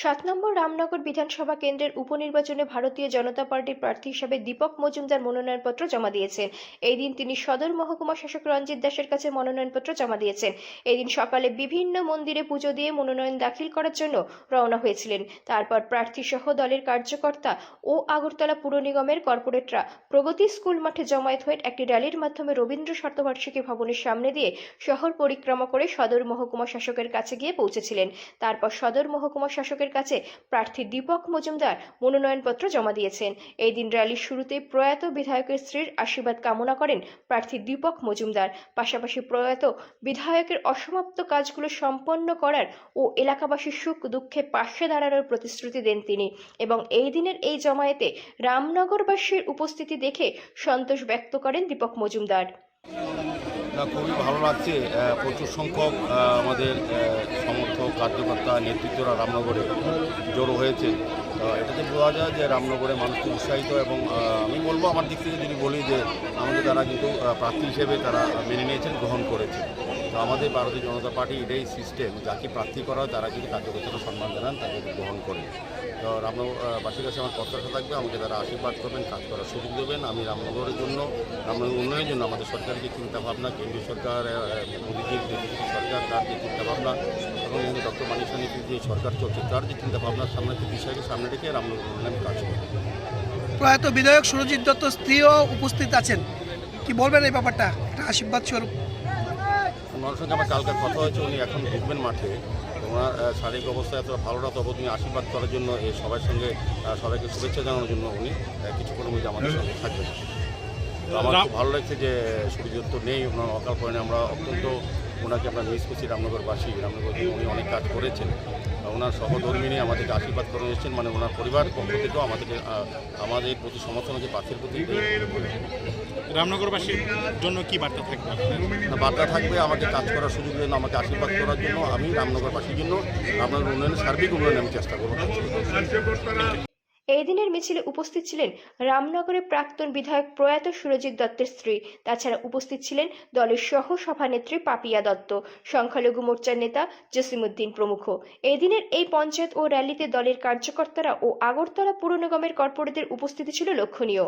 7 নম্বর রামনগর বিধানসভা কেন্দ্রের উপনির্বাচনে ভারতীয় জনতা পার্টির প্রার্থী হিসেবে দীপক মজুমদার মনোনয়নপত্র জমা দিয়েছেন। এই দিন তিনি সদর মহকুমা শাসক রঞ্জিত দাসের কাছে মনোনয়নপত্র জমা দিয়েছেন। এই দিন সকালে বিভিন্ন মন্দিরে পুজো দিয়ে মনোনয়ন দাখিল করার জন্য রওনা হয়েছিলেন। তারপর প্রার্থী সহ দলের কার্যকর্তা ও আগরতলা পুর নিগমের কর্পোরেটরা প্রগতি স্কুল মাঠে জমায়েত হয়ে একটি র্যালির মাধ্যমে রবীন্দ্র শতবার্ষিকী ভবনের সামনে দিয়ে শহর পরিক্রমা করে সদর মহকুমা শাসকের কাছে গিয়ে পৌঁছেছিলেন। তারপর সদর মহকুমা শাসকের কাছে প্রার্থী দীপক মজুমদার মনোনয়নপত্র জমা দিয়েছেন। এই দিন র্যালির শুরুতেই প্রয়াত বিধায়কের স্ত্রীর আশীর্বাদ কামনা করেন প্রার্থী দীপক মজুমদার। পাশাপাশি প্রয়াত বিধায়কের অসমাপ্ত কাজগুলো সম্পন্ন করার ও এলাকাবাসীর সুখ দুঃখে পাশে দাঁড়ানোর প্রতিশ্রুতি দেন তিনি। এবং এই দিনের এই জমায়েতে রামনগরবাসীর উপস্থিতি দেখে সন্তোষ ব্যক্ত করেন দীপক মজুমদার। খুবই ভালো লাগছে। প্রচুর সংখ্যক আমাদের সমর্থক কার্যকর্তা নেতৃত্বরা রামনগরে জড়ো হয়েছে। এটাতে বোঝা যায় যে রামনগরে মানুষ খুব উৎসাহিত এবং আমি বলবো আমার দিক থেকে যদি বলি যে আমাদের তারা কিন্তু প্রার্থী হিসেবে তারা মেনে নিয়েছেন, গ্রহণ করেছে। তো আমাদের ভারতীয় জনতা পার্টি এটাই সিস্টেম, যাকে প্রার্থী করা হয় তারা কিন্তু কার্যকর্তারা সম্মান জানান, তাকে গ্রহণ করে। তো রামনগরবাসীর কাছে আমার প্রত্যাশা থাকবে আমাকে তারা আশীর্বাদ করবেন, কাজ করার সুযোগ দেবেন। আমি রামনগরের জন্য, রামনগর উন্নয়নের জন্য আমাদের সরকারের যে চিন্তাভাবনা, কেন্দ্রীয় সরকার মোদীজির যে সরকার তার যে চিন্তাভাবনা এবং ডক্টর মানিক সানির যে সরকার চলছে তার যে চিন্তাভাবনার সামনে বিষয়কে সামনে রেখে রামনগর উন্নয়ন কাজ করবে। প্রয়াত বিধায়ক সুরজিৎ দত্ত স্ত্রীও উপস্থিত আছেন, কি বলবেন এই ব্যাপারটা, একটা আশীর্বাদ স্বরূপ? ওনার সঙ্গে আমার কালকে কথা হয়েছে, উনি এখন ঢুকবেন মাঠে। ওনার শারীরিক অবস্থা এতটা ভালো না, তবে উনি আশীর্বাদ করার জন্য এই সবার সঙ্গে সবাইকে শুভেচ্ছা জানানোর জন্য উনি কিছুক্ষণের মধ্যে আমাদের সঙ্গে থাকবেন। আমার খুব ভালো লাগছে যে সুরজিৎ দত্ত নেই, ওনার অকাল পরিণামে আমরা অত্যন্ত ওনাকে আমরা মিস করছি। রামনগরবাসী, রামনগর উনি অনেক কাজ করেছেন। ওনার সহধর্মিনী আমাদেরকে আশীর্বাদ করে এসেছেন, মানে ওনার পরিবার পক্ষ থেকেও আমাদের প্রতি সমর্থন হচ্ছে প্রার্থীর প্রতি। রামনগরবাসীর জন্য কি বার্তা থাকবে? বার্তা থাকবে আমাকে কাজ করার সুযোগ দেন, আমাকে আশীর্বাদ করার জন্য। আমি রামনগরবাসীর জন্য রামনগর উন্নয়নের সার্বিক উন্নয়নে আমি চেষ্টা করবো। এই দিনের মিছিলে উপস্থিত ছিলেন রামনগরের প্রাক্তন বিধায়ক প্রয়াত সুরজিৎ দত্তের স্ত্রী। তাছাড়া উপস্থিত ছিলেন দলের সহ সভানেত্রী পাপিয়া দত্ত, সংখ্যালঘু মোর্চার নেতা জসিমউদ্দিন প্রমুখ। এই দিনের এই পঞ্চায়েত ও র্যালিতে দলের কার্যকর্তারা ও আগরতলা পুর নিগমের কর্পোরেটদের উপস্থিতি ছিল লক্ষণীয়।